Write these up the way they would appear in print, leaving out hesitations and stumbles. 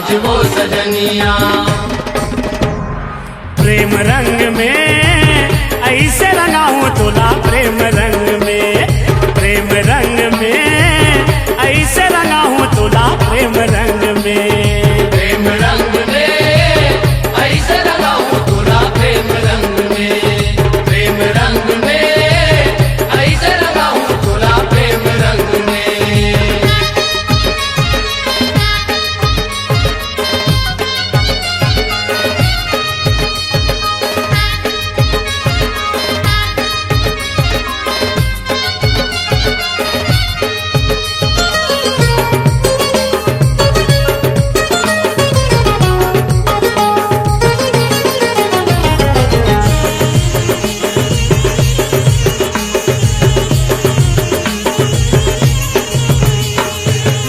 आज वो सजनिया। प्रेम रंग में ऐसे रंगा हूँ तुला, प्रेम रंग में, प्रेम रंग में ऐसे रंगा हूँ तुला, प्रेम रंग में, प्रेम रंग में ऐसे रंगा हूँ तुला, प्रेम रंग में, प्रेम रंग में ऐसे रंगा हूँ तुला, प्रेम रंग में।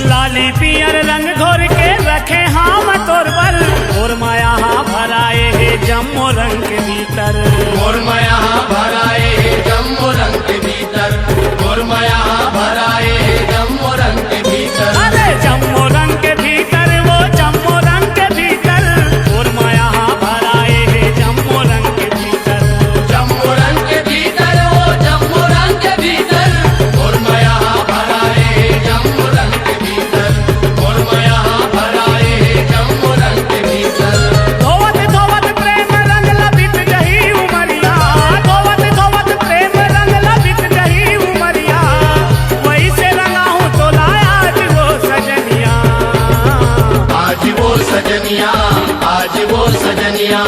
लाली पियर रंग घोर के रखे हम तोर बल, और माया भराए है जम्मो रंग के भीतर, और माया भराए जम्मो रंग के भीतर, और माया भराए जम्मो रंग के भीतर। अरे जम्मो रंग के भीतर, वो जम्मो रंग के भीतर, और माया भराए है जम्मो रंग के भीतर, जम्मो रंग के भीतर, वो जम्मो रंग के भीतर, और माया भराए जम्मो रंग के भीतर, और माया भराए जम्मो रंग के भीतर। धोवत धोवत प्रेम रंग लबित गही उमरिया, धोवत धोवत प्रेम रंग लबित गही उमरिया, वैसे रंगा हूँ तो लाया आज वो सजनिया। आज वो सजनिया, आज वो सजनिया,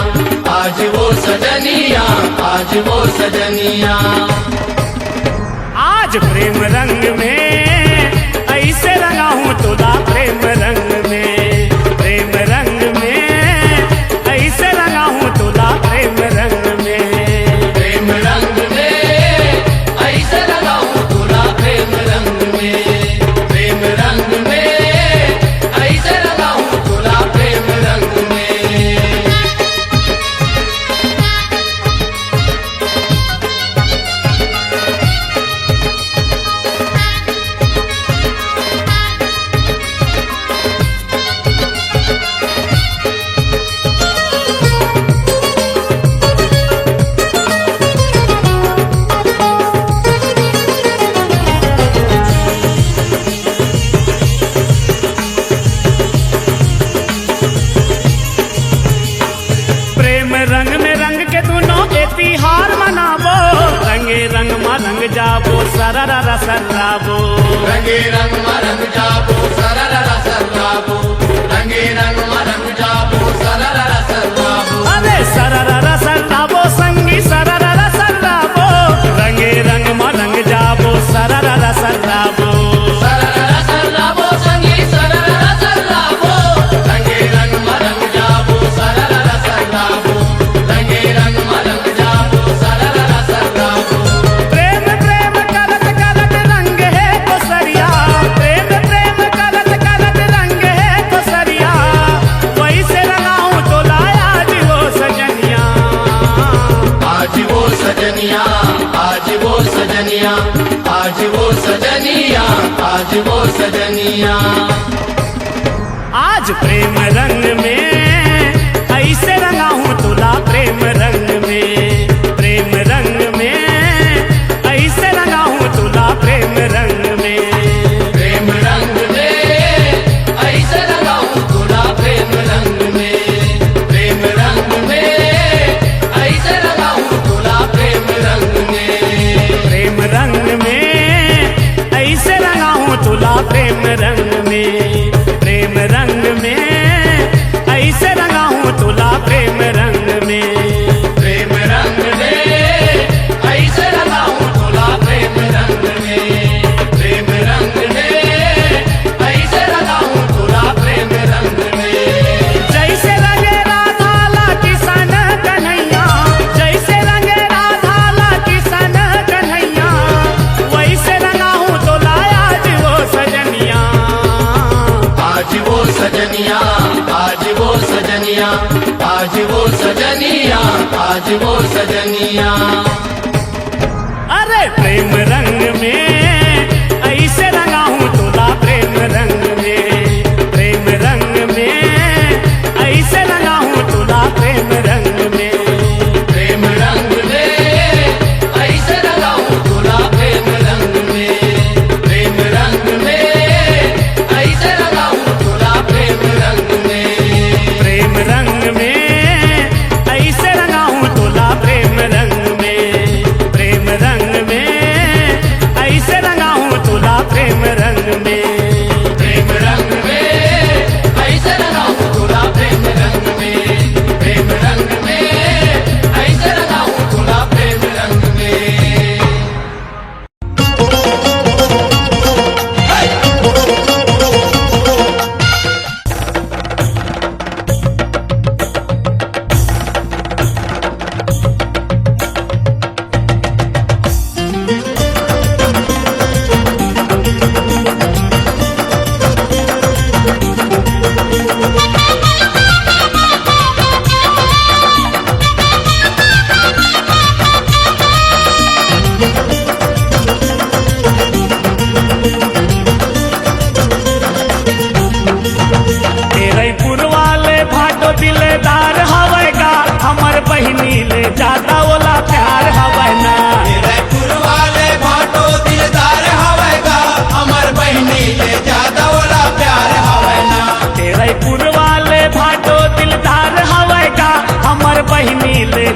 आज वो सजनिया, आज वो सजनिया। आज प्रेम रंग में ऐसे रंगा हूँ तुला, प्रेम रंग में, प्रेम रंग में ऐसे रंगा हूँ तुला, प्रेम रंग में, प्रेम रंग में ऐसे रंगा हूँ तुला, प्रेम रंग में, प्रेम रंग में ऐसे रंगा हूँ तुला, प्रेम रंग में। प्रेम रंग में रंग के दोनों के तिहार मनाबो, रंगे रंग में रंग जाबो, सररा सर्राबो, रंगे रंग में रंग जाबो, सररा सर्राबो, रंगे रंग में रंग जाबो, सररा सर्राबो। अरे सररा सर्राबो संगी सररा सर्राबो, रंगे रंग में रंग जाबो, सररा सर्राबो, सररा सर्राबो संगी सररा सर्राबो, रंगे रंग में रंग जाबो, सररा सर्राबो, रंगे रंग में रंग जाबो, सररा सर्राबो। प्रेम प्रेम करत करत रंग है कोसरिया, प्रेम प्रेम करत करत रंग है कोसरिया, वैसे रंगा हूँ तो लाया आज वो सजनिया। आज वो सजनिया, आज वो सजनिया, आज वो सजनिया, आज वो सजनिया। आज प्रेम रंग में ऐसे रंगा हूँ तुला, प्रेम रंग में, प्रेम रंग में ऐसे रंगा हूँ तुला, प्रेम रंग में, प्रेम रंग में ऐसे रंगा हूँ तुला, प्रेम रंग में, प्रेम रंग में ऐसे रंगा हूँ तुला, प्रेम रंग में, प्रेम रंग में ऐसे रंगा हूँ तुला, प्रेम रंग में, प्रेम रंग में ऐसे रंगा हूँ तुला, प्रेम रंग में, प्रेम रंग में ऐसे रंगा हूँ तुला, प्रेम रंग में, प्रेम रंग में ऐसे रंगा हूँ तुला, प्रेम रंग में। जैसे रंगे राधा ला किशन कन्हैया, जैसे रंगे राधा ला किशन कन्हैया, वैसे रंगा हूँ तो लाया आज वो सजनिया। आज वो सजनिया, आज वो सजनिया, आज वो सजनिया, आज वो सजनिया। अरे प्रेम रंग में ऐसे रंगा हूँ तुला, प्रेम रंग में, प्रेम रंग में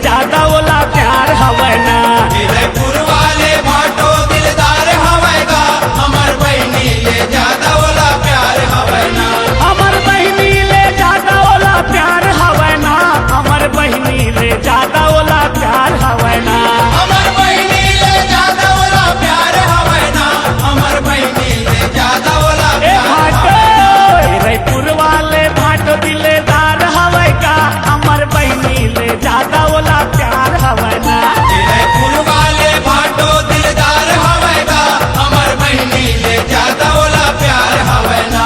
ज्यादा ओला प्यार हवे ना। जयपुर वाले भाटो दिलदार हवेगा, हमर बहनी ले ज्यादा ओला प्यार हवे ना। हमर बहिनी ले ज्यादा ओला प्यार हवे ना, हमर बहिनी ले ज्यादा ओला प्यार हवे ना। हमर बहनी ले ज्यादा ओला प्यार हवे ना, हमर बहनी ले ज्यादा ओला ए प्यार भाटो रायपुर वाले भाटो दिलदार हवे का, हमर बहिनी ले ज्यादा ओला प्यार हवे ना। जयपुर वाले भाटो दिलदार हवेगा, हमर बहनी ले ज्यादा ओला प्यार हवे ना।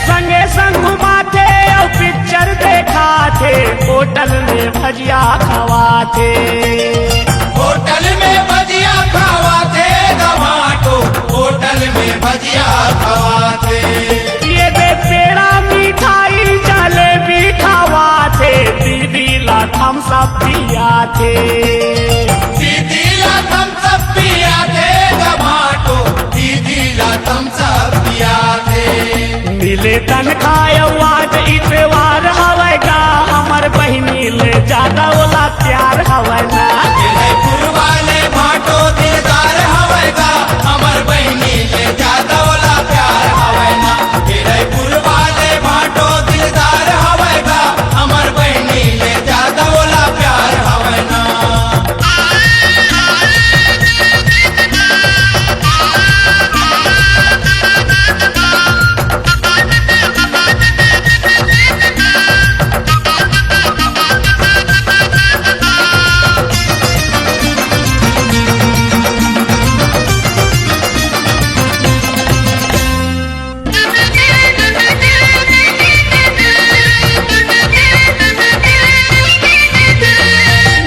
संगे संग घुमाते और पिक्चर देखा थे, होटल में भजिया खवा थे। होटल में भजिया खावा थे गवाटो, होटल में भजिया खावा थे। ये दे पेड़ा मिठाई जलेबी खावा थे, दीदी ला हम सब पिया थे। दीदी ला थम सब पिया थे गवाटो, दीदी ला थम सब पिया थे। मिले तनखाय आज इतवार हवे का, हमर बहिनी ले ज्यादा ओला प्यार हवे ना। जयपुर वाले भाटो दिलदार हवेगा, हमर बहनी ले ज्यादा ओला प्यार हवे ना। जयपुर वाले भाटो दिलदार हवेगा, हमर बहनी ले ज्यादा ओला प्यार हवे ना।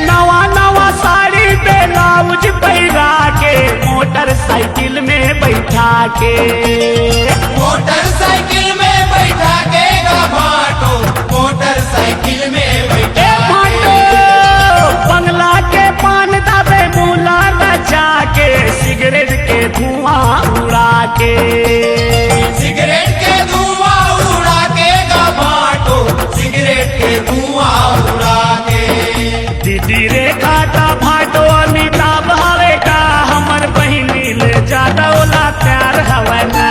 नवा नवा साड़ी ब्लाउज पहिरा के, मोटरसाइकिल में बैठा के। मोटरसाइकिल में बैठा के गवाटो, मोटरसाइकिल में ए बैठा भाटो के। बंगला के पान दाबे मूला नचा के, सिगरेट के धुआं उड़ा के। सिगरेट के धुआं उड़ा के गवाटो, सिगरेट के धुआं उड़ा के। दीदी रे खाता भाटो अमिताभ हवे का, हमर बहिनी ले ज्यादा ओला प्यार हवे ना।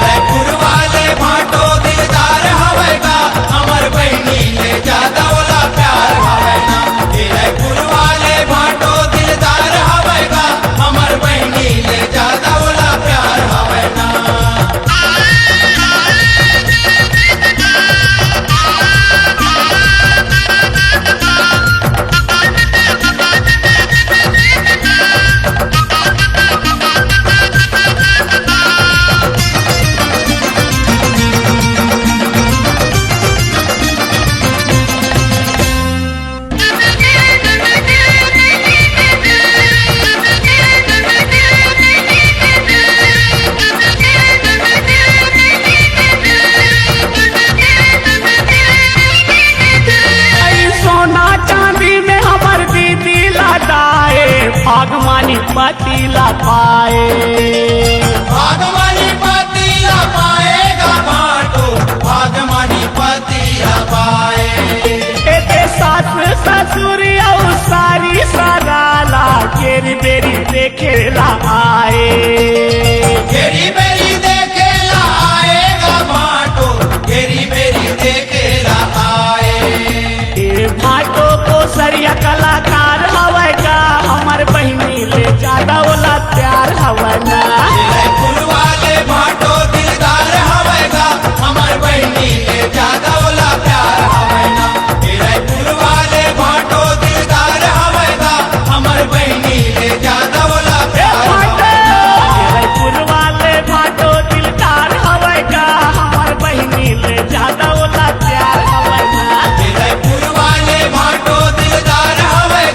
जयपुर वाले भाटो दिलदार हवेगा, हमर बहनी ले ज्यादा ओला प्यार हवे ना। जयपुर वाले भाटो दिलदार हवेगा, हमर बहनी ले ज्यादा ओला प्यार हवे ना। आई सोना चांदी में हमर दीदी लदाए, भागमानी पतीला पाए। भागमनी पतिया पाएगा भाटो, भागमनी पतिया पाए। एते सास ससुर और सारी सराला, केरी बेरी देखेला आए। घेरी बेरी देखेला आएगा भाटो, घेरी बेरी देखेला आए। ए भाटो को सरिया कलाकार हवे का, हमर बहिनी ले ज्यादा ओला प्यार हवे ना। जयपुर वाले भाटो दिलदार हवेगा, हमर बहनी ले ज्यादा ओला प्यार हवे ना। जयपुर वाले भाटो दिलदार हवेगा, हमर बहनी ले ज्यादा ओला ए प्यार भाटो हवे ना। जयपुर वाले भाटो दिलदार हवे का, हमर बहिनी ले ज्यादा ओला प्यार हवे ना। जयपुर वाले भाटो दिलदार हवे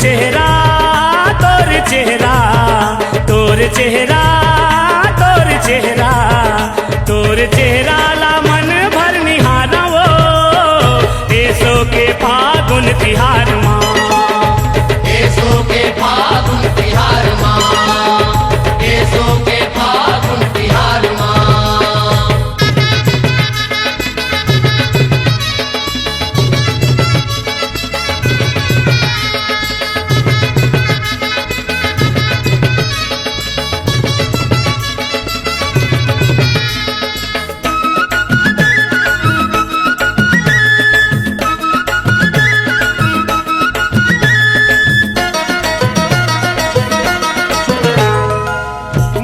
चेहरा तोर चेहरा तोर चेहरा तोर चेहरा तोर चेहरा ला मन भर निहारा वो ऐसो के फागुन तिहार माँ ऐसो के फागुन तिहार माँ ऐसो के फागुन तिहार माँ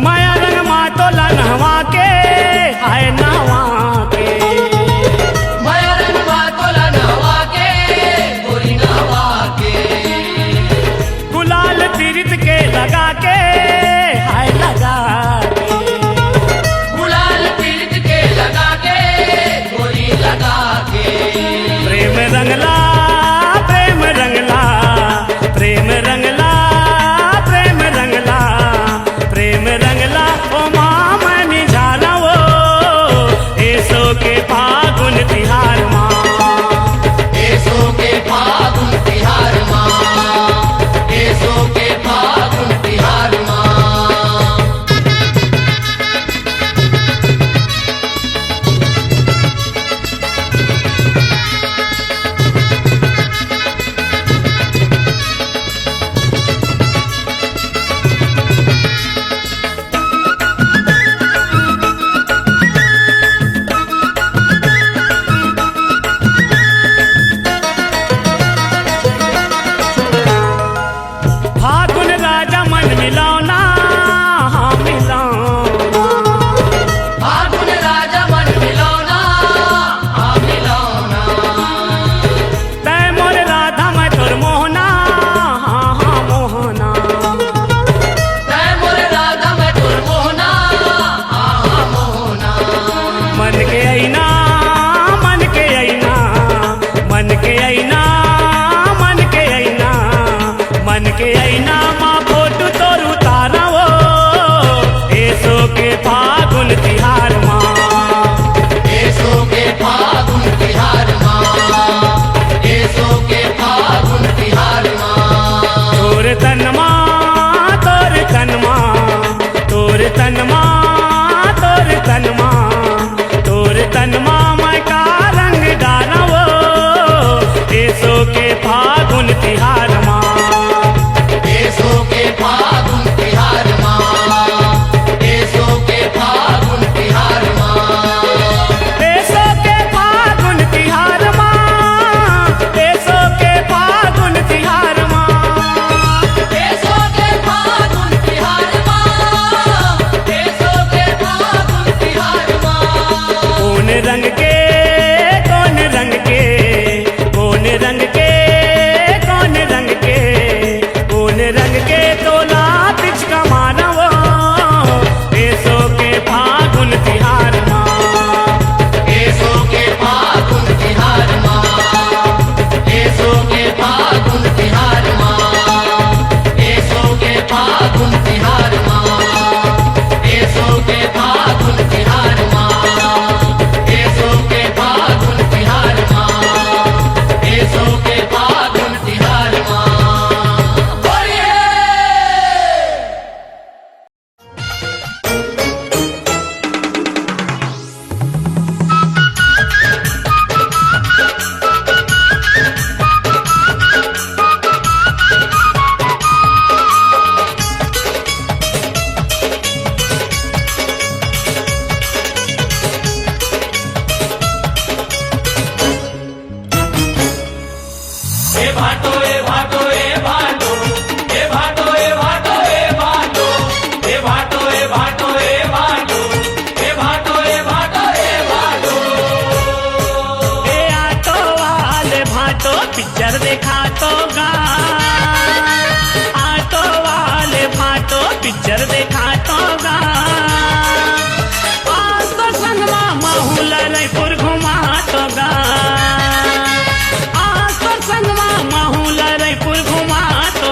माया रंग माँ तोला नहवा के हाय नहवा के माया रंग माँ तोला नहवा के गोरी नहवा के गुलाल तीर्थ के लगा के हाय लगा के गुलाल पीड़ित के लगा के गोरी लगा के प्रेम रंगला प्रेम रंगला प्रेम रंगला प्रेम रंगला प्रेम रंगला ओ माँ मैं निझाला वो ऐसो के फागुन तिहार माँ ऐसो के फागुन तिहार माँ ऐसो के फागुन तिहार माँ फागुन राजा मन मिलाना हाँ मिलाना फागुन राजा मन मिलौना हाँ मिलौना तय मोर राधा मैं तोर मोहना हाँ हाँ मोहना तै मोर राधा मैं तोर मोहना हाँ हाँ मोहना मन के ऐना मन के ऐना मन के ऐना मन के ऐना मन के ऐना माँ फोटो तोर उतारा वो ऐसो के फागुन तिहार माँ ऐसो के फागुन तिहार माँ ऐसो के फागुन तिहार माँ तोर तन माँ तोर तन माँ तोर तन माँ तोर तन माँ तोर तन माँ मैं का रंग डाला वो ऐसो के फागुन तिहार माँ ऐसो के फागुन तिहार माँ ऐसो के फागुन तिहार माँ ऐसो के फागुन तिहार माँ ऐसो के फागुन तिहार माँ ऐसो के फागुन तिहार माँ ऐसो के फागुन तिहार माँ कौन रंग के कौन रंग के कौन रंग के कौन रंग के कौन रंग के तोला पिचका मानवो ऐसो के फागुन तिहार माँ ऐसो के फागुन तिहार माँ ऐसो के फागुन तिहार माँ ऐसो के फागुन तिहार माँ ऐसो के फागुन तिहार माँ ऐसो के फागुन तिहार माँ ऐसो के फागुन तिहार माँ बोलिए ए भाटो ए भाटो ए भाटो ए भाटो ए भाटो ए भाटो ए भाटो ए भाटो ए भाटो ए भाटो ए भाटो ए भाटो ए आटो वाले भाटो पिक्चर देखा तो गा आटो वाले भाटो पिक्चर देखा तो गा आज तो संगमा माहौल रायपुर घुमा तो गा आज तो संगमा माहौल रायपुर घुमा तो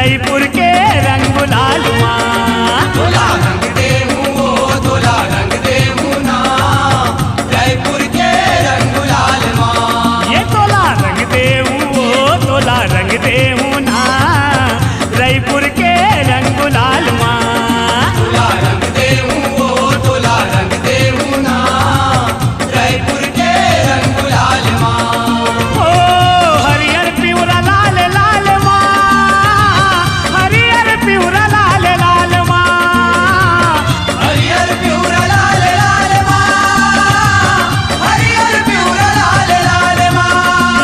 रईपुर के रंग गुलाल माँ। तोला रंग देहूं वो तोला रंग देहूं ना रायपुर के रंग गुलाल माँ। ये तोला रंग देहूं वो तोला रंग देहूं ना रईपुर के रंग गुलाल माँ। तोला रंग देहूं वो तोला रंग देहूं ना रायपुर के रंग गुलाल माँ। ओ हरियर पिवरा लाल लाल माँ, हरियर पिवरा लाल लाल माँ। हरियर प्यूरा लाल लाल माँ, हरियर प्यूरा लाल लाल माँ।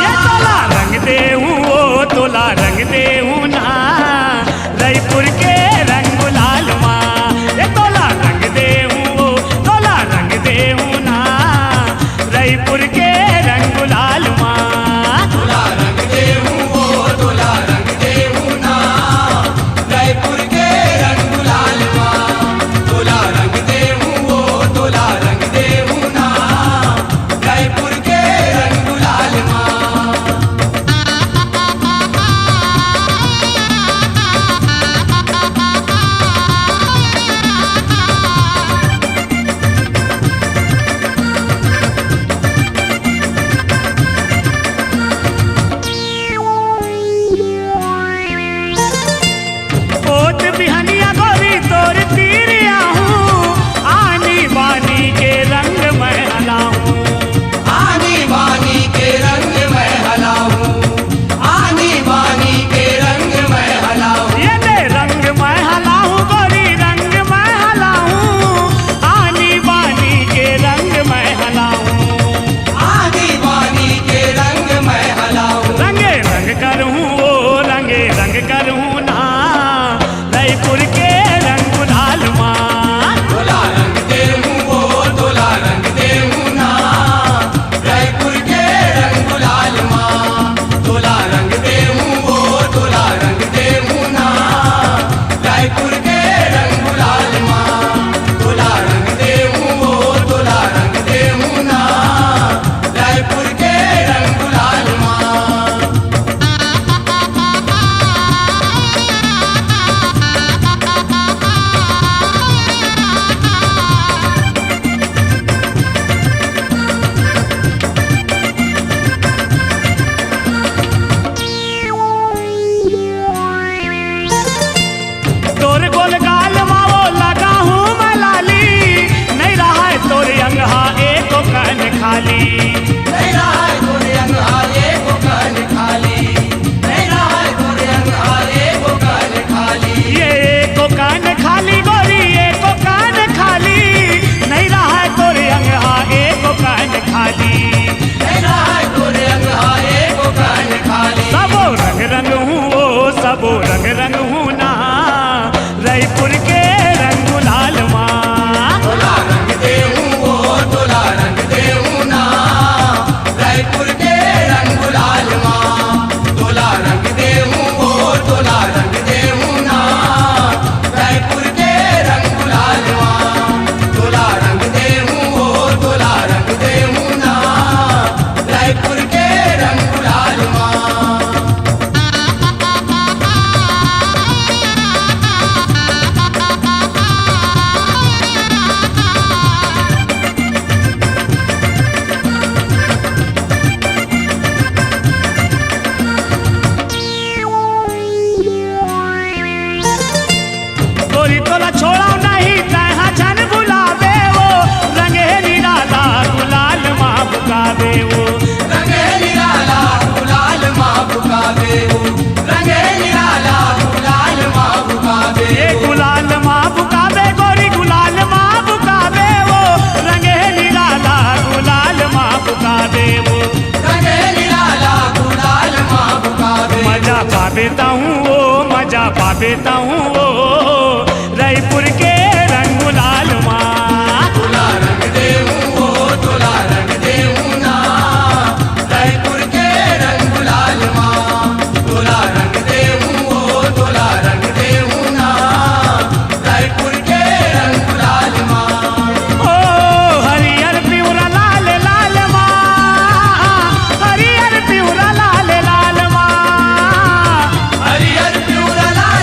ये तोला रंग देहूं वो तोला रंग देहूं ना रईपुर के रंग गुलाल माँ। ये तोला रंग देहूं वो तोला रंग देहूं ना रईपुर के रंग गुलाल माँ। तोला रंग देहूं वो तोला रंग देहूं ना रायपुर के रंग गुलाल माँ। तोला रंग देहूं वो तोला रंग देहूं ना रायपुर के रंग गुलाल माँ। ओत बिहनिया गोरी तोर तीरिया हूँ, आनी बानी के रंग मैं हलाऊं। आनी बानी के रंग मैं हलाऊं, आनी बानी के रंग मैं हलाऊं। ये दे रंग मैं हलाऊं गोरी रंग मैं हलाऊं, आनी बानी के रंग मैं हलाऊं। आनी बानी के रंग मैं हलाऊं। रंगे रंग करूं ओ रंगे रंग करूं ना रईपुर के रंग गुलाल माँ। तोला रंग देहूं वो तोला रंग देहूं ना रायपुर के रंग गुलाल माँ। तोला रंग देहूं वो तोला रंग देहूं ना रायपुर के रंग गुलाल माँ। तोला रंग देहूं वो तोला रंग देहूं ना रायपुर के रंग गुलाल माँ। तोर गोल गाल माँ वो लगा हूँ मैं लाली, नहीं रहा है तोर अंगहा एक कान खाली। नहीं रहा है तोरे अंगहारे को कान खाली, नहीं रहा है तोरे अंगहारे को कान खाली। ये एक कान खाली गोरी एक कान खाली, नहीं रहा है तोर अंगहा एक कान खाली। नहीं रहा है तोरे अंगहारे को कान खाली। सबो रंग रंग हूँ वो सबो रंग रंग हूँ ना रईपुर के रंग गुलाल माँ। तोला रंग देहूं वो तोला रंग देहूं ना रायपुर के रंग गुलाल माँ। तोला रंग देहूं वो तोला रंग देहूं ना रायपुर के रंग गुलाल माँ। तोला रंग देहूं वो तोला रंग देहूं ना रायपुर के रंग गुलाल माँ। गोरी तोला छोड़ा नहीं तहाँ छन बुलावे वो रंगे निराला गुलाल माँ बुकावे वो। रंगे निराला गुलाल माँ बुकावे वो, रंगे निराला गुलाल माँ बुकावे ये वो। गुलाल माँ बुकावे गोरी गुलाल माँ बुकावे वो, रंगे निराला गुलाल माँ बुकावे वो। रंगे निराला गुलाल माँ बुकावे वो। मजा पावेता हूँ वो मजा पावेता हूँ वो रईपुर के रंग गुलाल माँ। तोला रंग देहूं वो तोला रंग देहूं ना रायपुर के रंग गुलाल माँ। तोला रंग देहूं वो तोला रंग देहूं ना रायपुर के रंग गुलाल माँ। ओ हरियर पिवरा लाल लाल माँ, हरियर पिवरा लाल लाल माँ। हरियर प्यूरा लाल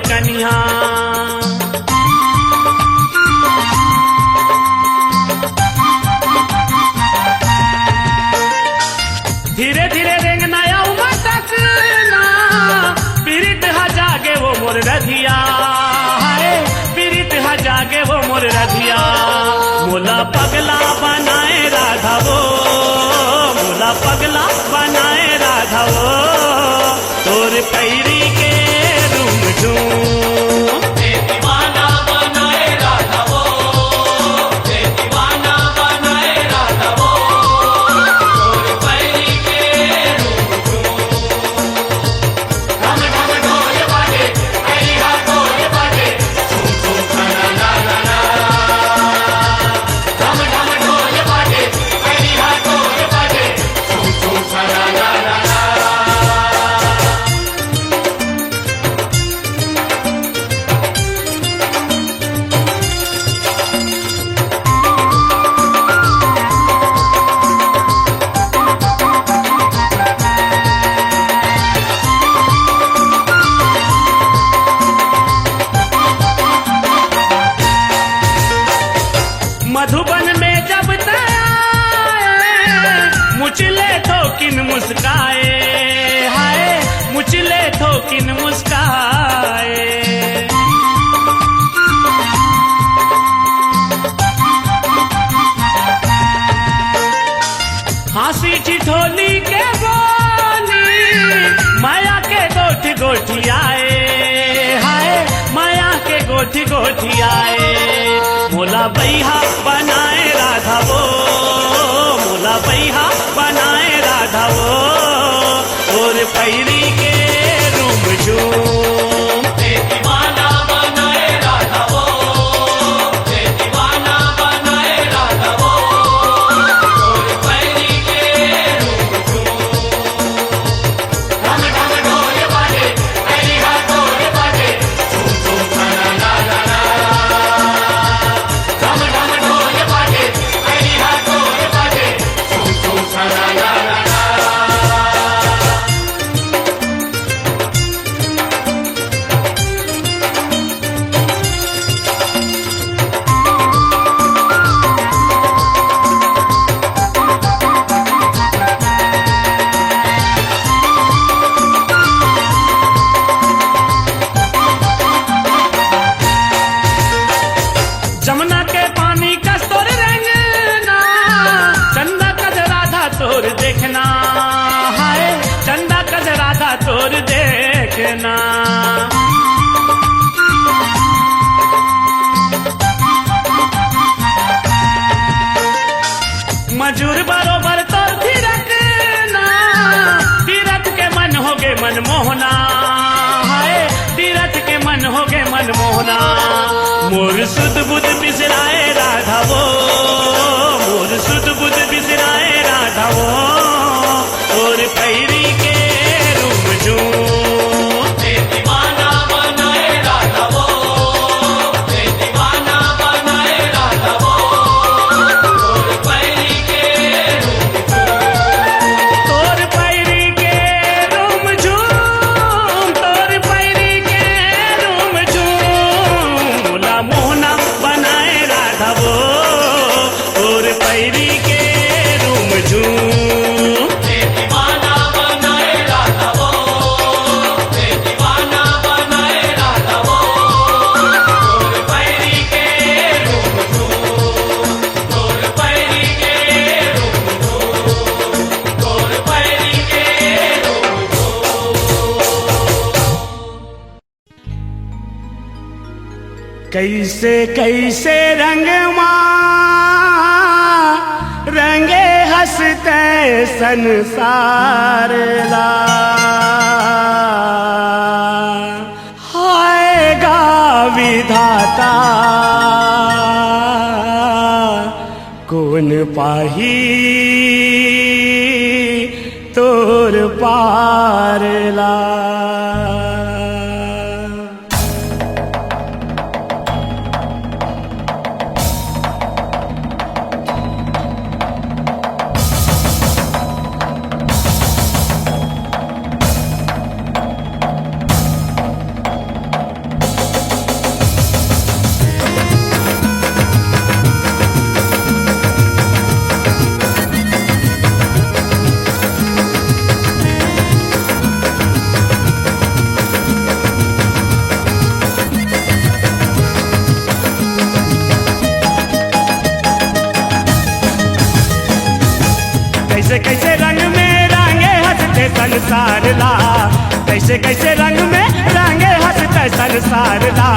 कन्या। धीरे धीरे रेंग नया मटकना, पीरित हा जागे वो मोर रधिया, पीरित हा जागे वो मोर रधिया। मोला पगला बनाए राधा वो, मोला पगला बनाए राधा वो, तोर पैरी के रूम झूम दीवाना बनाए राधा वो, दीवाना बनाए राधा वो, तोर पैरी के रूप ढम ढम ढोल बाजे, पैरी हाथ ढोल बाजे, झूम झूम खना ला ला ला। ढम ढम ढोल बाजे, पैरी हाथ ढोल बाजे, झूम झूम खना ला ला ला। मधुबन में जब तयाए, मुचले थोकिन मुस्काए, हाय मुचले थोकिन मुस्काए। हंसी ठिठोली के बोली, माया के गोठी गोठी आए, हाय माया के गोठी गोठी आए। मोला बैहा बनाए राधा वो, मोला बैहा बनाए राधा वो, और पैरी के रूम झूम दीवाना बनाए राधा वो, दीवाना बनाए राधा वो, तोर पैरी के रूप ढम ढम ढोल बाजे, पैरी हाथ ढोल बाजे, झूम झूम खना ला ला ला। ढम ढम ढोल बाजे, पैरी हाथ ढोल बाजे, झूम झूम खना ला ला ला। जमुना के पानी का तोर रंगना, चंदा कद राधा तोर देखना, हाय चंदा कद राधा तोर देखना। मजूर बरोबर तोर धीरकना, तीरथ के मन हो गे मनमोहना, हाय तीरथ के मन हो गे मनमोहना। मोर सुध बुध बिसराए राधा वो, मोर सुध बुध बिसराए राधा वो, और पैरी के रूम झूम दीवाना बनाए राधा वो, दीवाना बनाए राधा वो, तोर पैरी के रूप तोर पैरी के रूम झूम, तोर पैरी के रूम झूम। मोला मोहना बनाए राधा वो, और पैरी के रूम झूम। दीवाना बनाए राधा वो, दीवाना बनाए राधा वो, तोर पैरी के रूप तोर पैरी के रूप तोर पैरी के रूप। कैसे कैसे रंगमा रंगे हंसते संसार ला, हाय गा विधाता कौन पाही तोर पारला। कैसे रंग में रंगे हंसते संसार ला, कैसे कैसे रंग में रंगे हंसते संसार ला।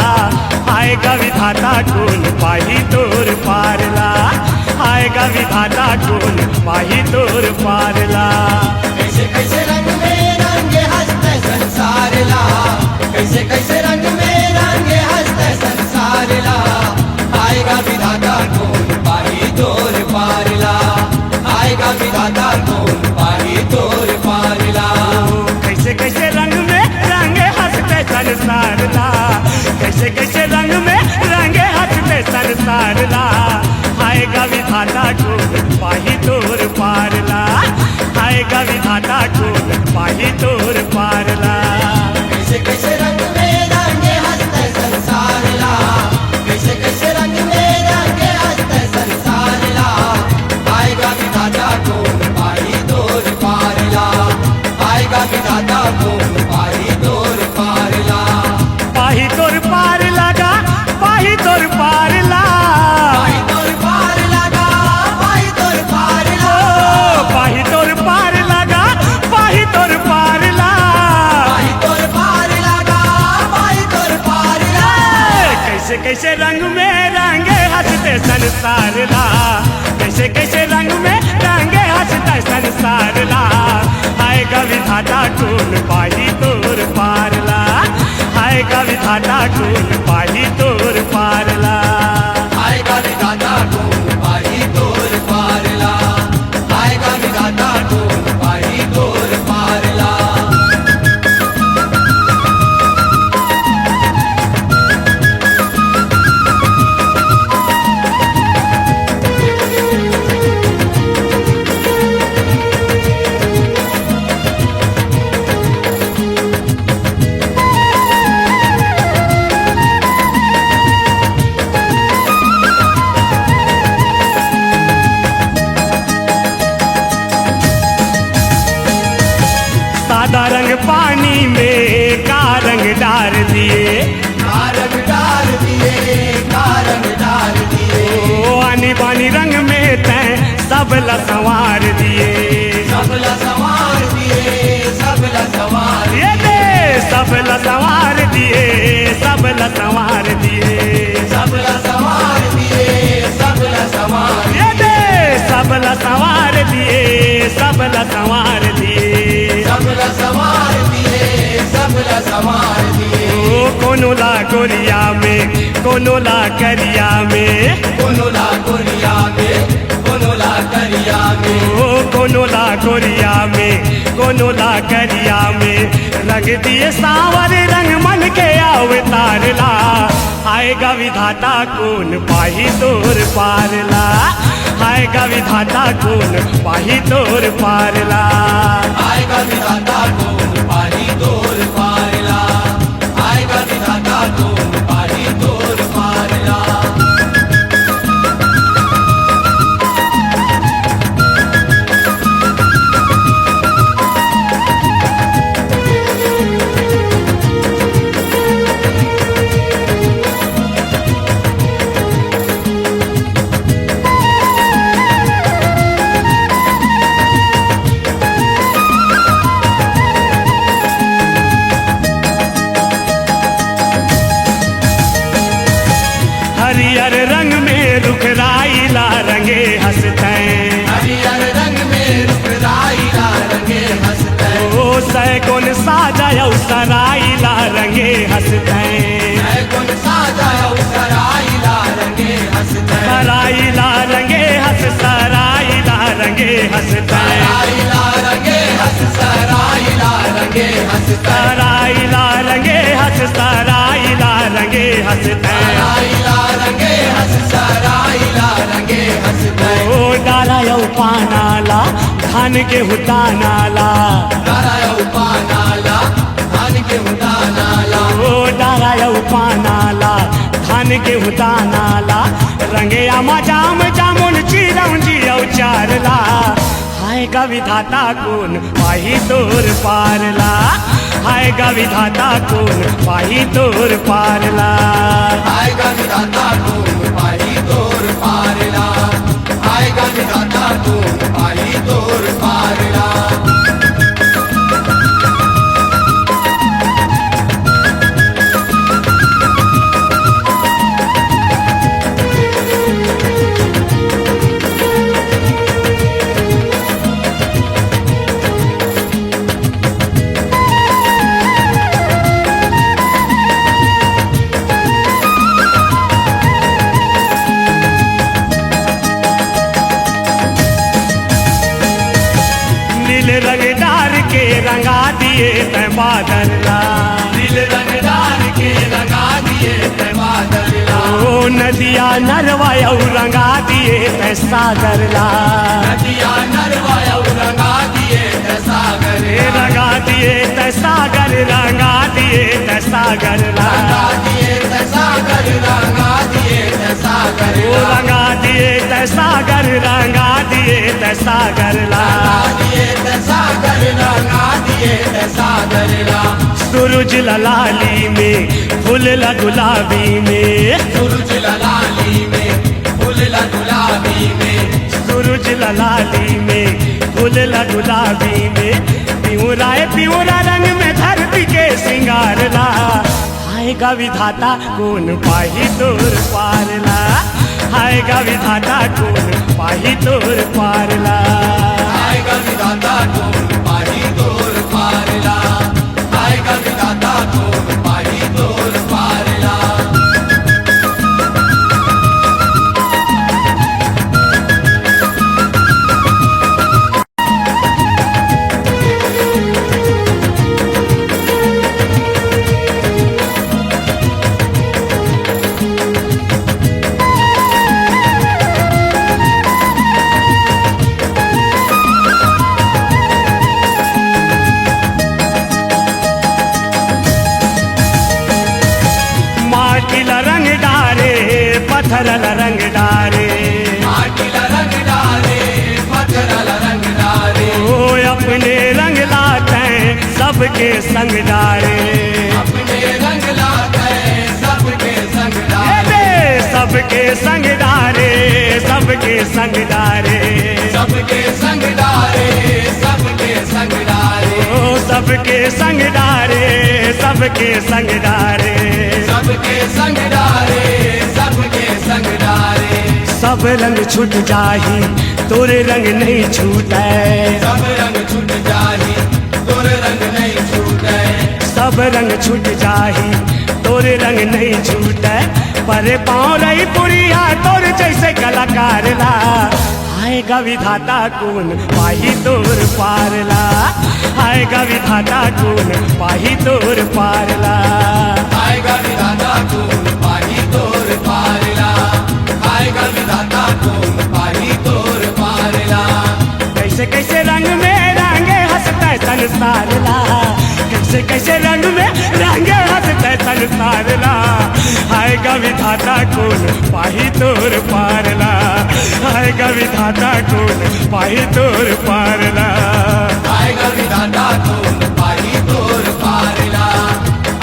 आएगा विधाता कौन पाही तोर पारला, आएगा विधाता कौन पाही तोर पारला। कैसे कैसे रंग में रंगे हंसते संसार ला, कैसे कैसे रंग में रंगे हंसते संसार ला। आएगा विधाता कौन पाही तोर पारला, आएगा विधाता कौन पाही तोर पारला। कैसे कैसे रंग में रंगे हंसते संसार ला, कैसे कैसे रंग में रंगे हंसते संसार ला। आएगा विधाता कौन पाही तोर पारला, आएगा विधाता कौन पाही तोर पारला। कैसे कैसे रंग में रंगे हंसते संसार ला, कैसे कैसे रंग में रंगे हंसते संसार ला। आएगा विधाता कौन पाही तोर पारला, आएगा विधाता कौन पाही तोर पारला। पाही तोर पार लगा, पाही तोर पार ला, पाही तोर पार लगा, पाही तोर पार ला। पाही तोर पार लगा, पाही तोर पार ला। पाही तोर पार लगा, पाही तोर पार ला। कैसे कैसे रंग में रंगे हंसते संसार ला, कैसे कैसे रंग में रंगे हंसते संसार ला। आएगा विधाता कौन पाही तोर पार ला, आएगा विधाता कौन पाही तोर पार ला। आएगा विधाता कौन पाही तोर पारला, आएगा विधाता कौन पाही तोर पारला। सादा रंग पानी में का रंग डार दिए, कारंग डाल दिए, कारंग डाल दिए। ओ आनी बानी रंग में तैं सबला संवार दिए। सबला संवार दिए, सबला संवार ये दे सबला संवार दिए, सबला संवार दिए। सबला संवार दिए, सबला संवार ये दे सबला संवार दिए, सबला संवार दिए। सबला संवार दिए, सबला संवार दिए। ओ कोनो ला गोरिया में, कोनो ला करिया में, कोनो ला गोरिया में, कोनो ला करिया में। ओ कोनो ला गोरिया में, कोनो ला करिया में। रंग दिए सावर रंग मन के अवतार ला। आएगा विधाता कौन पाही तोर पारला, आएगा विधाता कौन पाही तोर पारला। आएगा विधाता कौन पाही तोर पारला, आएगा विधाता कौन पाही तोर पारला। हरियर रंग में रुखराइला रंगे हंसते, हरियर रंग में रुखराइला रंगे हंसते। ओ सैगुन साजा सराइला रंगे हंसते। सैगुन साजा सराइला रंगे हंसते। सराइला रंगे हंस, सराइला रंगे हंसते। सराइला रंगे हंस, सराइला रंगे हंसते। सराइला रंगे हंस, सराइला रंगे हंसते। सराइला रंगे हंस, सराइला रंगे हंसते। ओ डाला यौ पानाला धान के हुतानाला, नारायण पानाला, धान के उदानाला। ओ डाला यौ पानाला धान के हुतानाला। रंगे आमा जाम जामुन चिरम जियौ चारला। आएगा विधाता कौन पाही तोर पारला, आएगा विधाता कौन पाही तोर पारला। आएगा विधाता कौन पाही तोर पारला, आएगा विधाता कौन पाही तोर पारला। संसारला नील रंग डार के रंगा दिए तै बादला, नील रंगदार के लगा दिए तै बादलला ओ नदिया नरवायऊ रंगा दिए तै सागरला, नदिया नरवाया रंगा दिए तै सागर रंगा दिए तै सागर, रंगा दिए तै सागरला, रंगा दिए तै सागर रंगा दिए तै सागर ओ रंगा दिए तै सागर, रंगा दिए तै सागरला, दिए तै सागर रंगा दिए तै सागरला सूरज ललाली में फूल ला गुलाबी में, सूरज ललाली में फूल ला गुलाबी में सूरज ललाली में फूल ला गुलाबी में, पिउरा रंग में धरती के सिंगारला, आएगा विधाता कौन पाही तोर पारला, आएगा विधाता कौन पाही तोर पारला, आएगा विधाता कौन पाही तोर पारला, आएगा विधाता कौन पाही तोर पारला माटी ला रंग डारे पत्थर ला रंग डारे, माटी ला रंग डाले पत्थर ला रंग डाले ओ अपने रंग लाते सबके संग डारे, अपने रंग लाते सबके संग डाले सबके संग डारे, सबके संग डारे, सबके संग डाले सबके संग डाले ओ सबके संग डारे, सबके संग डारे, सबके संग डाले सबके संग डाले सब रंग छूट जाही तोरे रंग नहीं छूटे, सब रंग छूट जाही तोर रंग नहीं छूटे सब रंग छूट जाही तोरे रंग नहीं छूटे, परे पाँव रही पुरिया तोर जैसे कलाकार ला, आएगा विधाता कौन पाही तोर पारला, आएगा विधाता कौन पाही तोर पारला, आएगा विधाता कौन पाही तोर पारला, आएगा विधाता कौन पाही तोर पारला कैसे कैसे रंग में रंगे हंसते संसार ला, कैसे कैसे रंग में रंगे हंसते संसार ला, आएगा विधाता कौन पाही तोर पारला, आएगा विधाता कौन पाही तोर पारला, आएगा विधाता कौन पाही तोर पारला,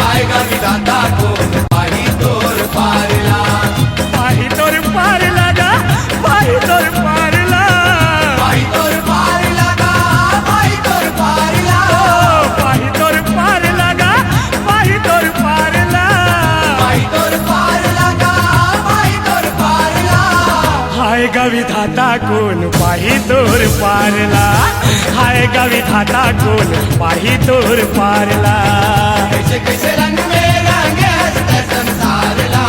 आएगा विधाता कौन पाही तोर पारला पाही तोर पारला गा, पाही तोर पारला, पाही तोर पारला गा, पाही तोर पारला ओ पाही तोर पारला गा, पाही तोर पारला, पाही तोर पारला गा, पाही तोर पारला आएगा विधाता कौन पाही तोर पारला, आएगा विधाता कौन पाही तोर पारला, कैसे कैसे रंग में रंगे हंसते संसारला,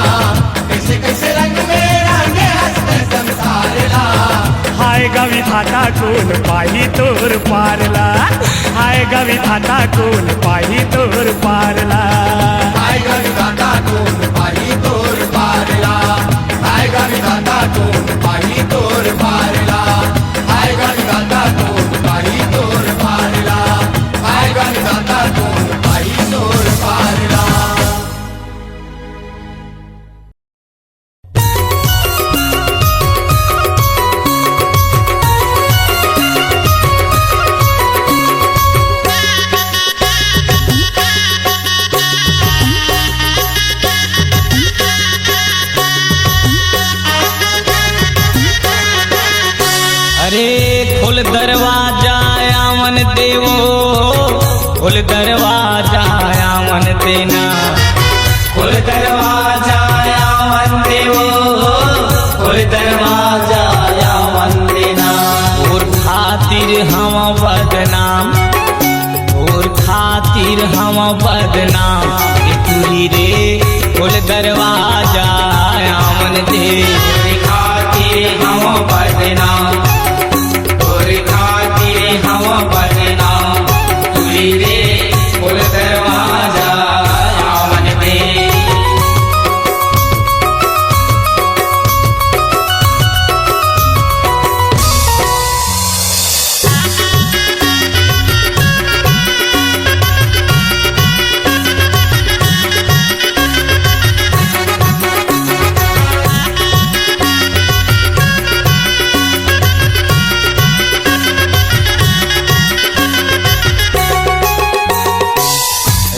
कैसे कैसे रंग में रंगे हंसते संसारला आएगा विधाता कौन पाही तोर पारला, आएगा विधाता कौन पाही तोर पारला, आएगा विधाता कौन पाही तोर पारला, आएगा विधाता कौन पाही तोर पारला, आएगा विधाता कौन पाही तोर पारला, आएगा विधाता कौन पाही तोर पारला देवो खोल दरवाजा आवन देना, खोल दरवाजा आवन देवो, खोल दरवाजा आवन देना। और खातिर हम बदनाम, और खातिर हम बदनाम, पूरी रे खोल दरवाजा आवन दे। और खातिर हम बदनाम, और खातिर हम बदनाम, पूरी रे खोल दरवाजा आवन दे।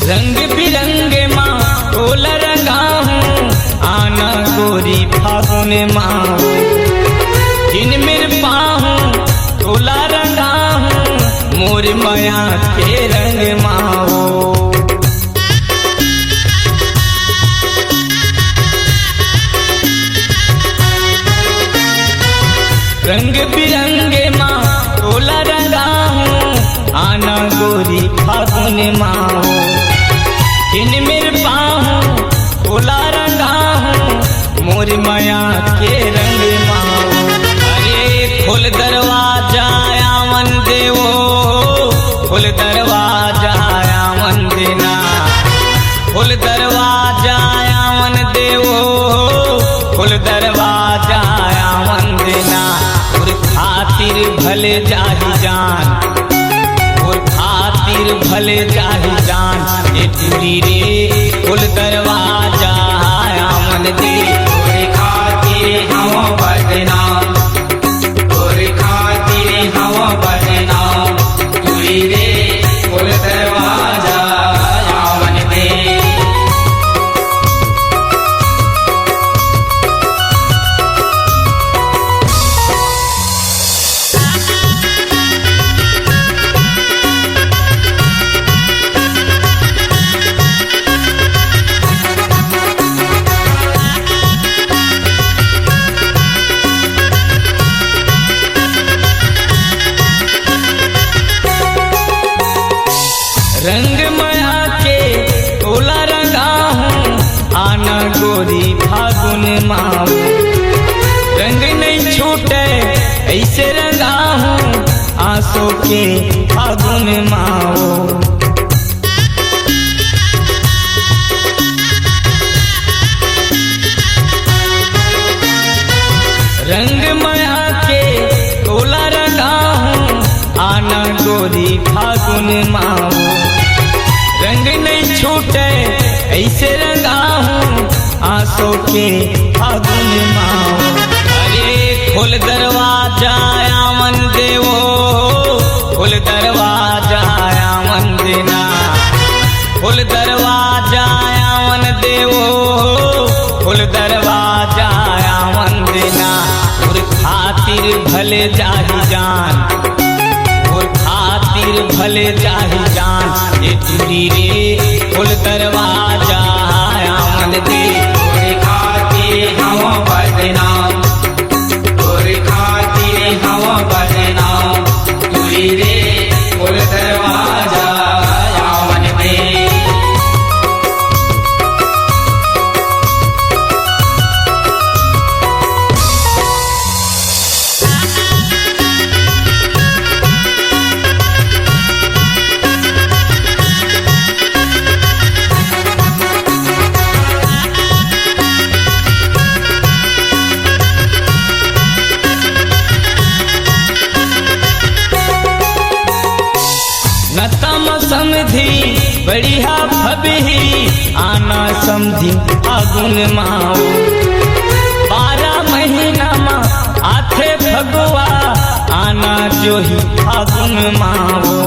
रंग बिरंगे माँ टोल रंगा हूँ, आना गोरी फागुन माँ। जिन मेर पाहूँ टोला रंगा हूँ, मोर माया के रंग माँ। रंग बिरंगे माँ टोला रंगा हूँ, आना गोरी फागुन माँ। जिन मेर पाहूँ टोला रंगा हूँ, मोर माया के रंग माँ। अरे खोल दरवाजा आवन देवो, खोल दरवाजा आवन देना, खोल दरवाजा आवन देवो, खोल दरवाजा आवन देना। और खातिर भले जाहि जान, और खातिर भले जाहि जान, ये पूरी रे खोल दरवाजा आवन दे। और खातिर हम बदनाम, और खातिर हम बदनाम, पूरी रे खोल दरवाजा आवन दे। रंग माया के टोला रंगा हूँ, आना गोरी फागुन माँ। रंग नहीं छूटे ऐसे रंगा हूँ, आंसू के फागुन माँ। रंग माया के टोला रंगा हूँ, आना गोरी फागुन माँ। रंग नहीं छूटे ऐसे रंगा हूँ, आंसू के फागुन माँ। अरे खोल दरवाजा आवन देवो, खोल दरवाजा आवन देना, खोल दरवाजा आवन देवो, खोल दरवाजा आवन देना। और खातिर भले जाहि जान, और खातिर भले जाहि जान, ये पूरी रे खोल दरवाजा आवन दे। और खातिर हम बदनाम, और खातिर हम बदनाम, पूरी रे खोल दरवाजा आवन दे। नतम समधी बढ़िया भबही, आना समधी फागुन माओ। 12 महीना माँ आथे भगवा, आना जो ही फागुन माओ।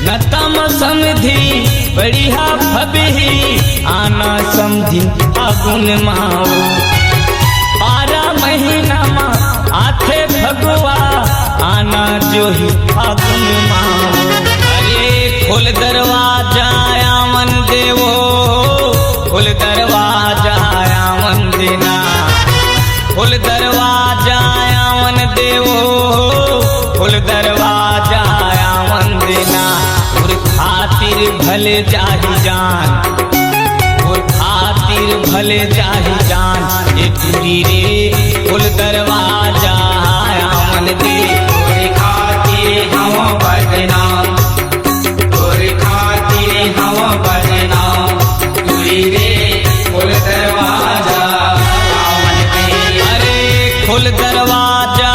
नतम समधी बढ़िया भबही, आना समझी फागुन माओ 12 महीना मा आथे भगवा आना जो ही फागुन माओ अरे खोल दरवाजा आवन देवो खोल दरवाजा आवन देना खोल दरवाजा आवन देवो खोल दरवाजा आवन देना और खातिर भले जाहि जान और खातिर भले जाहि जान ये पूरी रे खोल दरवाजा आवन दे तोरे खातिर हम बदनाम तोरे खातिर हम बदनाम तुरी रे खोल दरवाजा आवन दे अरे खोल दरवाजा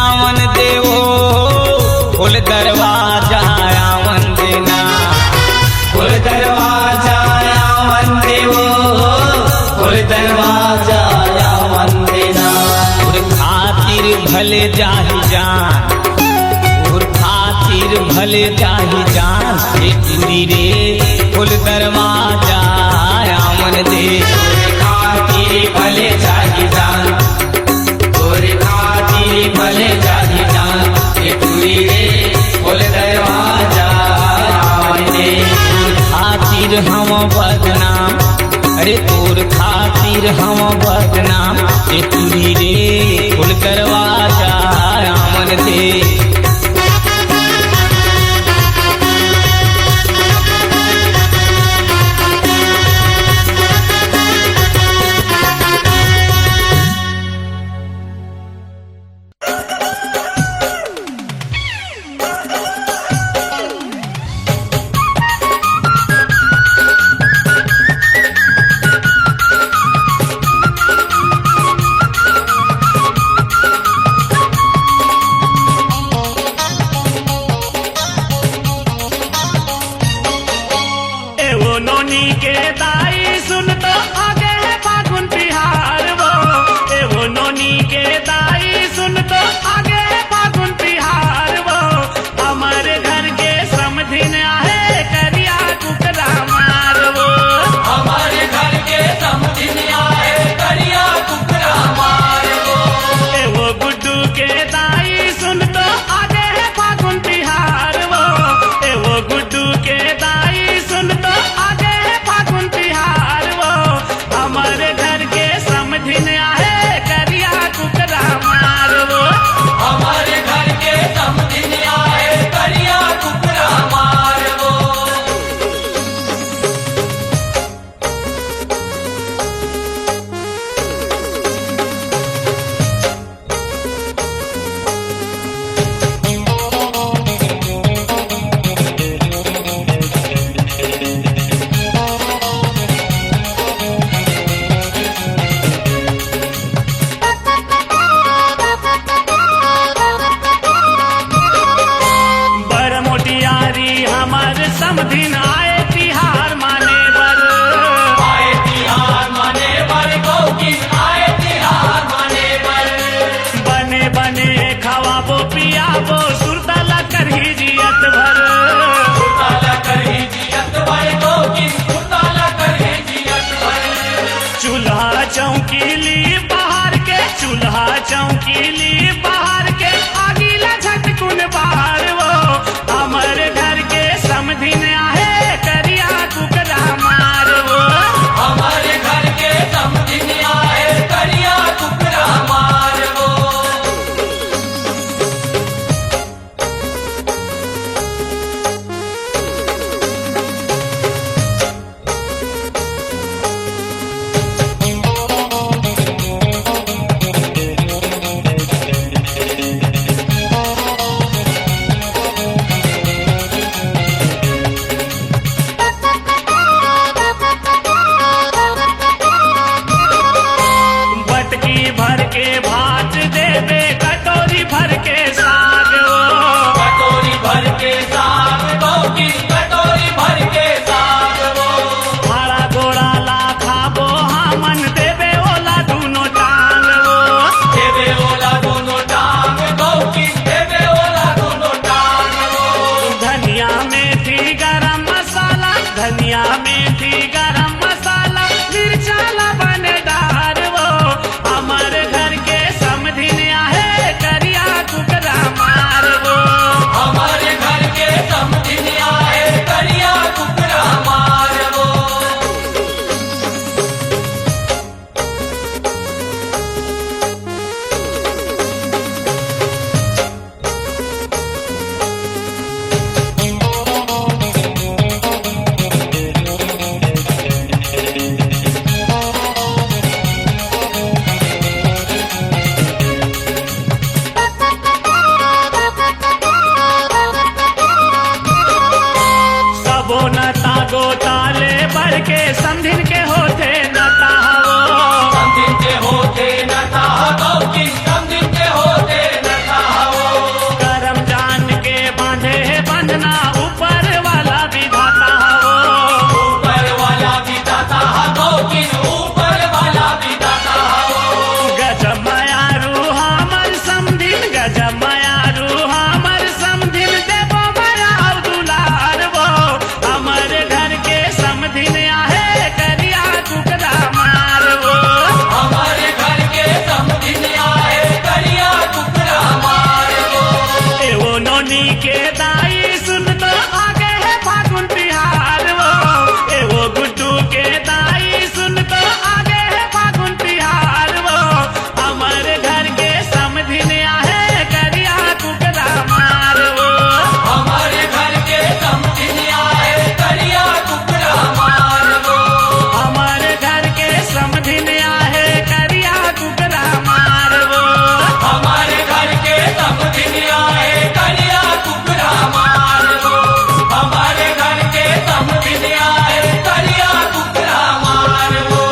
आवन देवो खोल दरवाजा आवन देना खोल दरवाजा आवन देवो खोल दरवाजा आवन देना और खातिर भले जाहि जान और खातिर भले जाहि जान ये पूरी रे खोल दरवाजा आवन दे तोरे खातिर भले जाहि जान तोरे खातिर भले जाहि जान ये तुरी रे खोल दरवाजा आवन दे खातिर हम बदनाम अरे तोर खातिर हम बदनाम ये पूरी रे खोल दरवाजा आवन दे एवो नोनी के दाई सुन तो आगे है फागुन तिहार वो एवो नोनी के दाई सुन तो आगे है फागुन तिहार वो हमारे घर के समधिन आहे करिया कुकरा मार वो हमारे घर के समधिन आए करिया कुकरा मार वो एवो गुड्डू के दाई सुन तो आगे है फागुन तिहार वो एवो गुड्डू के दाई सुन तो आगे है फागुन तिहार वो हमारे घर के समधिन आहे करिया कुकरा मार वो हमारे घर के समधिन आए करिया कुकरा मार वो बर मोटियारी हमारे समधिन आए तिहार माने बर आए तिहार माने बर गौकिन आए तिहार माने बर बने बने खवाबो पियाबो सुरतला करही जियत भर उताला करही जियत भर गौकिन उताला करही जियत भर चूल्हा चौकीली बाहर के चूल्हा चौकीली बाहर के आगीला झटकुन बाहर वो हमारे घर के समधिन आहे करिया कुकरा मार वो हमारे घर के समधिन आए करिया कुकरा मार वो बटकी भर के भात देवे कटोरी भर के साग वो कटोरी भर के साग गौकिन कटोरी भर के साग वो भाड़ा घोड़ा ला खाबो हमन देवे ओला दूनो टांग वो देवे ओला दोनों टांग गौकिन देवे ओला दोनों टांग वो धनिया मेथी गरम मसाला धनिया मेथी गरम मसाला समधिन के होते नता हो समधिन के होते न ताहो कि समधिन के होते न ताहो करम जान के बांधे बंधना ऊपर वाला विधाता हो ऊपर वाला भी दाता हो कि ऊपर वाला भी दाता हो गजब मायारू हमर समधिन गजब मायारू हमर समधिन देवो माया दुलार वो हमर घर के समधिन आहे करिया टुकड़ा मार वो हमारे घर के समधिन आए करिया टुकड़ा मार दो एवो नोनी के दाई सुन तो आगे है फागुन तिहार वो एवो गुड्डू के दाई सुन तो आगे है फागुन तिहार वो हमारे घर के समधिन आहे करिया टुकड़ा मार वो हमारे घर के समधिन आए करिया टुकड़ा मार दो हमारे घर के समधिन आहे करिया टुकड़ा मार वो हमारे घर के समधिन आए करिया टुकड़ा मार दो हमारे घर के समधिन आए करिया टुकड़ा मार दो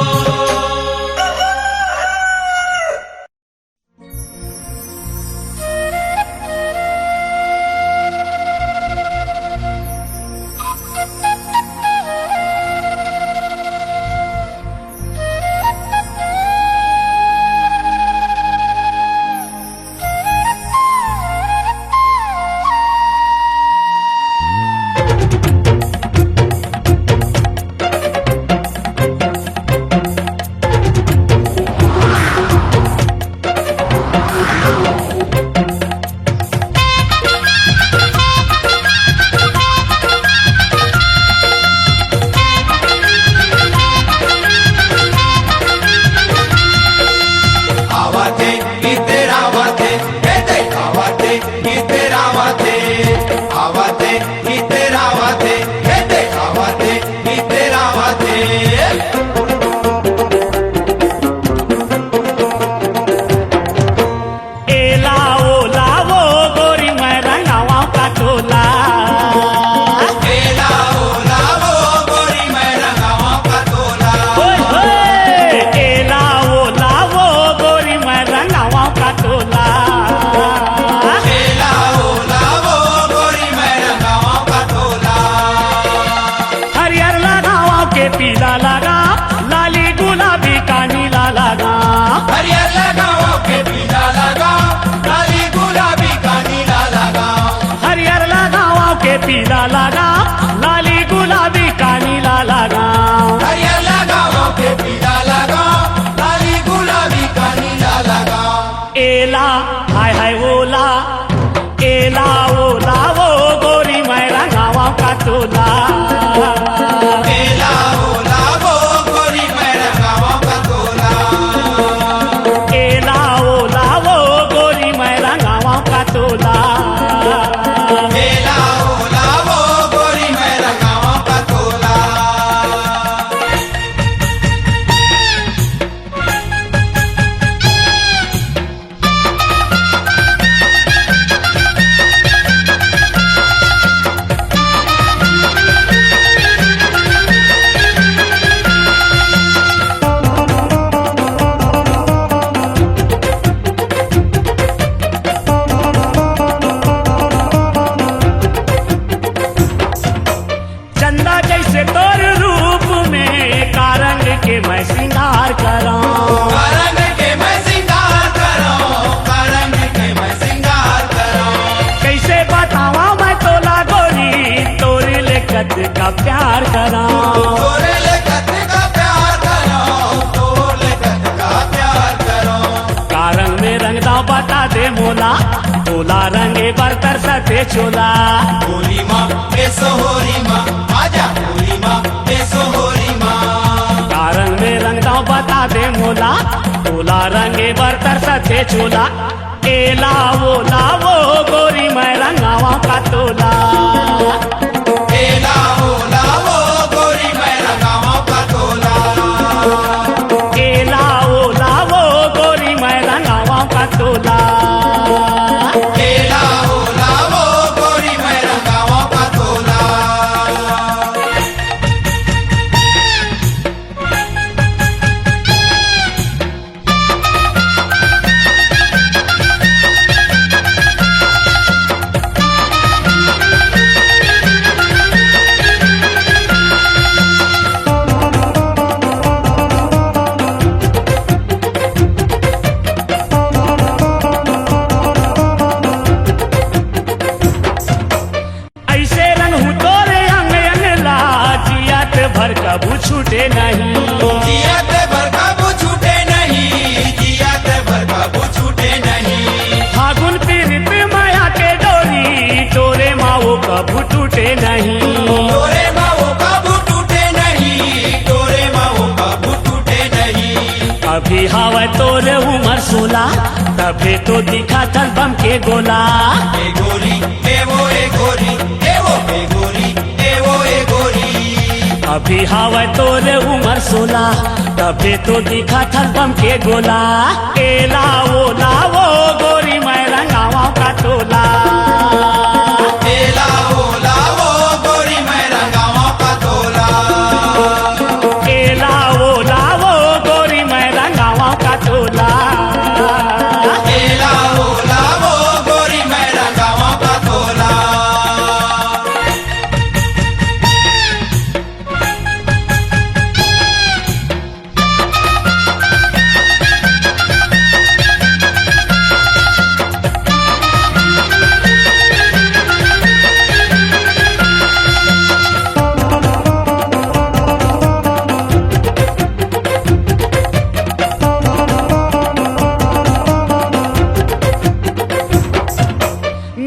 आवाते की तेरा वाते कहते आवाते की तेरा वाते आवाते की तेरा वाते कहते आवाते की तेरा वाते एला ओला वो गोरी मैं रंगावा का टोला एला ओला वो गोरी मैं रंगावा का तोला ओए होए एला ओला वो गोरी मैं रंगावा का टोला एला ओला वो गोरी मैं रंगावा का तोला हरियर लगावा के पीला लगा लाली गुलाबी का नीला लगा हरियर लगाओ के पीला लगा लाली गुलाबी का नीला लगा हरियर लगावा के पीला लगा लाली गुलाबी का नीला लगा हरियर लगाओ के पीला लगा लाली गुलाबी का नीला लगा एला हाय हाय ओला एला ओला वो गोरी मैं रंगावा का टोला एला ओला वो गोरी मैं रंगावा का तोला एला ओला वो गोरी मैं रंगावा का टोला एला ओला वो गोरी मैं रंगावा का तोला चंदा जैसे तोर रूप में कारंग के मैं श्रृंगार करा करंग के मैं सिंगार करो करंग के मैं सिंगार करो कैसे बतावा मैं तोला गोरी तोरी लेकत का प्यार करा तोरे लेखत का प्यार करो तोरे लेखत का प्यार करो कारंग में रंगदा बता दे मोला तोला रंगे बरतर सते चोला होली माँ ए सोहोरी माँ आजा होली माँ ए सोहोरी माँ कारंग में रंगदा बता दे मोला तोला रंगे बरतर सते चोला एला वो गोरी मैं रंगावा का तोला एला ओला वो गोरी मैं रंगावा का तोला एला ओला वो गोरी मैं रंगावा का तोला एला ओला वो गोरी मैं रंगावा का तोला हवा तोर उमर 16 तबे तो दिखा थल बम के गोला ए गोरी ए वो ए गोरी ए वो ए गोरी ए वो ए गोरी अभी हवा तोर उमर 16 तबे तो दिखा थल बम के गोला एला वो लावो गोरी मैं रंगावा का तोला एला ओला वो गोरी मैं रंगावा का तोला एला वो लावो गोरी मैं रंगावा का तोला एला ओला वो गोरी मैं रंगावा का तोला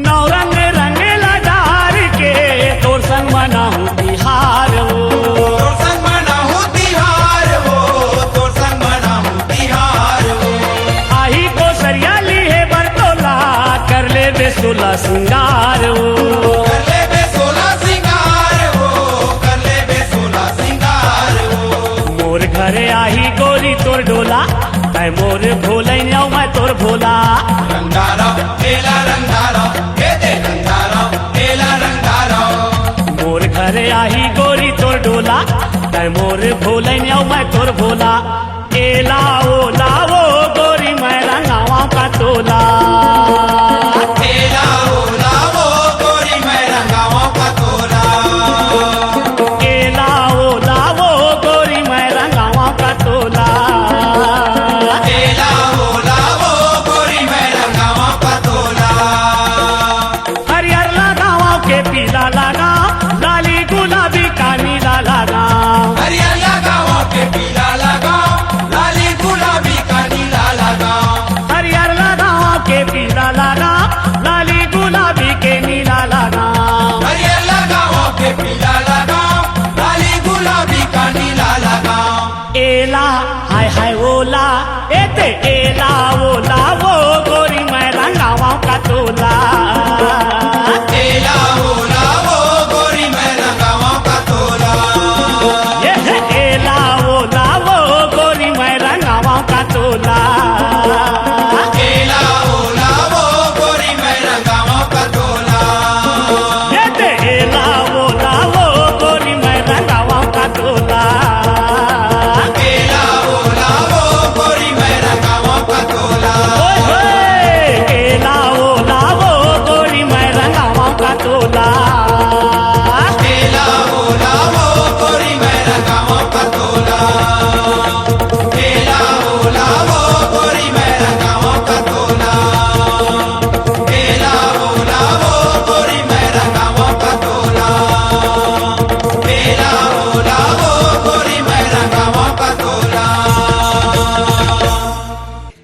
नौरंग रंगेला डार के तोर संग मनाहू बिहार हो तोर संग मना हो तिहार हो तोर संग मना हो तिहार हो आही को सरियाली है बरतोला कर ले बेसुला सिंगार हो कर ले बे 16 सिंगार हो कर ले बे 16 सिंगार हो मोर घरे आही गोरी तोर डोला तै मोर भोलै न्याऊ मैं तोर भोला रंगारा एला रंगारा ए दे रंगारा एला रंगारा मोर घरे आही गोरी तोर डोला तै मोर भोलै न्याऊ मैं तोर भोला एला ओ लावो गोरी मैं रंगावा का तोला एला ओला वो गोरी मैं रंगावा का तोला एला ओ लावो गोरी मैं रंगावा का तोला एला ओला वो गोरी मैं रंगावा का तोला हरियर लगावा के पीला लगा लाली गुलाबी का नीला लगा हरियर लगाओ के पीला लगाओ लाली गुलाबी का नीला लगाओ हरियर लगावा के पीला लगा लाली गुलाबी के नीला लगा हरियर लगाओ के पीला लगाओ लाली गुलाबी का नीला लगाओ एला हाय हाय ओला एते एला ओला